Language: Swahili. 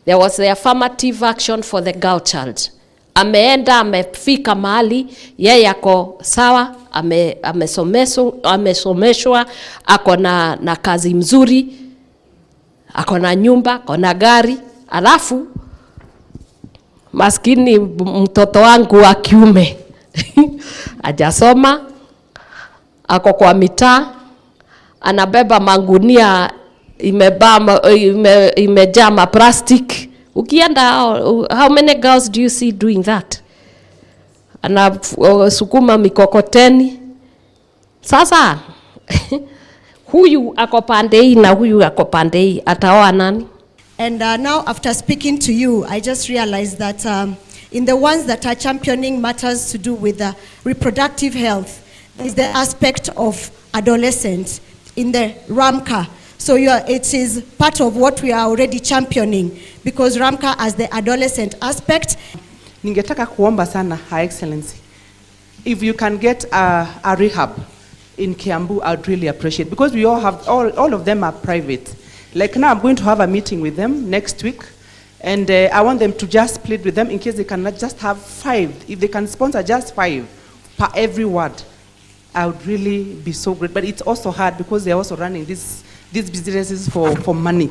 There was the affirmative action for the girl child. Ameenda, amefika mahali, yeye ako sawa, amesomeshwa, ako na kazi mzuri, ako na nyumba, ako na gari. Alafu maskini mtoto wangu wa kiume hajasoma, ako kwa mitaa, anabeba mangunia imejaa maplastic. Ukienda, how many girls do you see doing that? Anasukuma mikokoteni. Sasa huyu ako pande hii na huyu ako pande hii, ataoa nani? And now after speaking to you, I just realized that in the ones that are championing matters to do with reproductive health, there is the aspect of adolescents in the RAMCA. So it is part of what we are already championing, because RAMCA has the adolescent aspect. Ningetaka kuomba sana, Her Excellency, if you can get a rehab in Kiambu, I'd really appreciate, because we all have, all of them are private. Like now I'm going to have a meeting with them next week, and I want them to just plead with them in case they cannot just have 5. If they can sponsor just 5 per every ward, I would really be so great. But it's also hard because they're also running these businesses for money.